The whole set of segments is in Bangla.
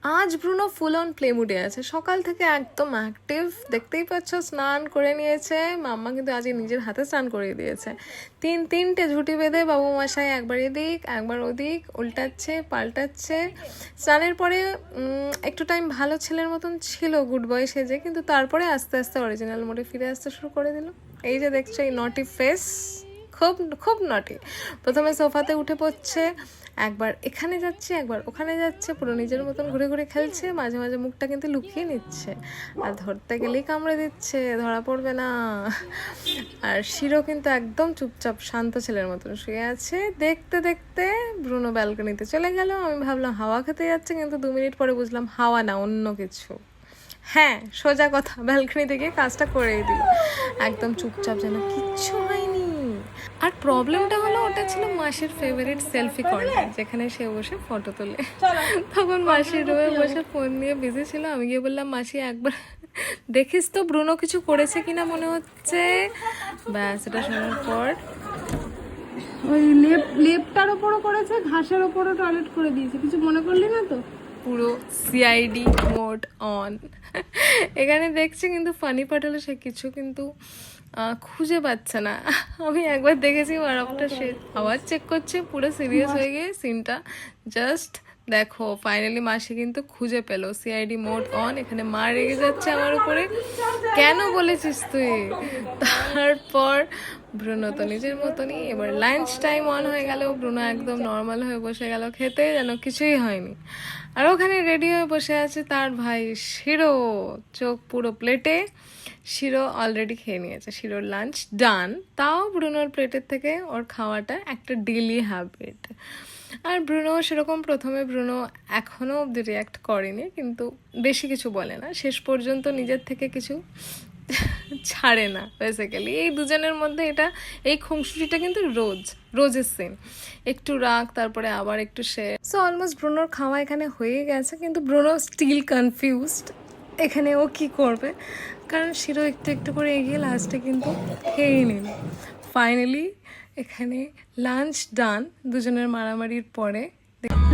আজ ব্রুনো ফুল অন প্লে মুডে আছে, সকাল থেকে একদম অ্যাক্টিভ, দেখতেই পাচ্ছ। স্নান করে নিয়েছে, মাম্মা কিন্তু আজকে নিজের হাতে স্নান করিয়ে দিয়েছে। তিনটে ঝুঁটি বেঁধে বাবু মশাই একবার এদিক একবার ওদিক উল্টাচ্ছে পাল্টাচ্ছে। স্নানের পরে একটু টাইম ভালো ছেলের মতন ছিল, গুড বয় সেজে, কিন্তু তারপরে আস্তে আস্তে অরিজিনাল মোডে ফিরে আসতে শুরু করে দিল। এই যে দেখছো এই নটি ফেস, খুব খুব নটি। প্রথমে সোফাতে উঠে পড়ছে, একবার এখানে যাচ্ছে একবার ওখানে যাচ্ছে, পুরো নিজের মতন ঘুরে ঘুরে খেলছে, মাঝে মাঝে মুখটা কিন্তু লুকিয়ে নিচ্ছে, আর ধরতে গেলেই কামড়ে দিচ্ছে, ধরা পড়বে না। আর শিরো কিন্তু একদম চুপচাপ শান্ত ছেলের মতন শুয়ে আছে। দেখতে দেখতে ব্রুনো ব্যালকনিতে চলে গেল। আমি ভাবলাম হাওয়া খেতে যাচ্ছে, কিন্তু 2 মিনিট পরে বুঝলাম হাওয়া না, অন্য কিছু। হ্যাঁ, সোজা কথা, ব্যালকনি থেকে কাজটা করেই দিল, একদম চুপচাপ, যেন কিচ্ছু হয়নি। আর প্রবলেমটা হলো, ওটা ছিল মাসির ফেভারিট সেলফি কর্নার, যেখানে সে বসে ফটো তোলে। তখন মাসির রুমে বসে ফোন নিয়ে বিজি ছিল। আমি গিয়ে বললাম, মাসি একবার দেখিস তো ব্রুনো কিছু করেছে কিনা, মনে হচ্ছে। ব্যাস, এটা শোনার পর ওই লেপটার ওপরও করেছে, ঘাসের ওপরও টয়লেট করে দিয়েছে, কিছু মনে করলি না তো? পুরো সিআইডি মোড অন। এখানে দেখছি, কিন্তু ফানি পার্ট হলো সে কিছু কিন্তু খুঁজে পাচ্ছে না। আমি একবার দেখেছি ওয়ারপটা সে আবার চেক করছে, পুরো সিরিয়াস হয়ে গিয়ে সিনটা। জাস্ট দেখো, ফাইনালি মাসি কিন্তু খুঁজে পেলো, সিআইডি মোড অন। এখানে মা রেগে যাচ্ছে আমার উপরে, কেন বলেছিস তুই। তারপর ব্রুনো তো নিজের মতনই, এবার লাঞ্চ টাইম অন হয়ে গেল, ব্রুনো একদম নর্মাল হয়ে বসে গেল খেতে, যেন কিছুই হয়নি। আর ওখানে রেডি হয়ে বসে আছে তার ভাই শিরো, চোখ পুরো প্লেটে। শিরো অলরেডি খেয়ে নিয়েছে, শিরোর লাঞ্চ ডান। তাও ব্রুনোর প্লেটের থেকে ওর খাওয়াটা একটা ডেইলি হ্যাবিট। আর ব্রুনো সেরকম, প্রথমে ব্রুনো এখনও অব্দি রিয়াক্ট করেনি, কিন্তু বেশি কিছু বলে না, শেষ পর্যন্ত নিজের থেকে কিছু ছাড়ে না। বেসিক্যালি এই দুজনের মধ্যে এটা, এই খুনসুটিটা কিন্তু রোজের সিন। একটু রাগ, তারপরে আবার একটু সে। সো অলমোস্ট ব্রুনোর খাওয়া এখানে হয়ে গেছে, কিন্তু ব্রুনো স্টিল কনফিউজড এখানে ও কি করবে, কারণ শিরো একটু একটু করে এগিয়ে লাস্টে কিন্তু খেয়ে নিল। ফাইনালি এখানে লাঞ্চ ডান, দুজনের মারামারির পরে।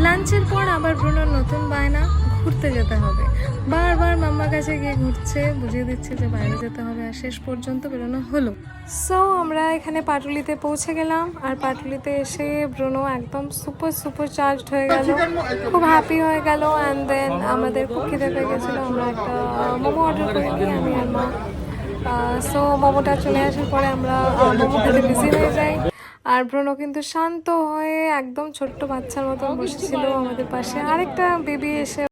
লাঞ্চের পর আবার ব্রুনোর নতুন বায়না, ঘুরতে যেতে হবে। বারবার মাম্মার কাছে গিয়ে ঘুরছে, বুঝিয়ে দিচ্ছে যে বাইরে যেতে হবে, আর শেষ পর্যন্ত বেরোনো হলো। সো আমরা এখানে পাটুলিতে পৌঁছে গেলাম, আর পাটুলিতে এসে ব্রুনো একদম সুপার চার্জড হয়ে গেল, খুব হ্যাপি হয়ে গেল। অ্যান্ড দেন আমাদের খুব খিদে পেয়ে গেছিলো, আমরা একটা মোমো অর্ডার করে নিই আমি আর মা। সো মোমোটা চলে আসার পরে আমরা মোমো খেতে বিজি হয়ে যাই। আর ব্রুনো কিন্তু শান্ত হয়ে একদম ছোট্ট বাচ্চার মতন বসেছিল আমাদের পাশে। আরেকটা বেবি এসে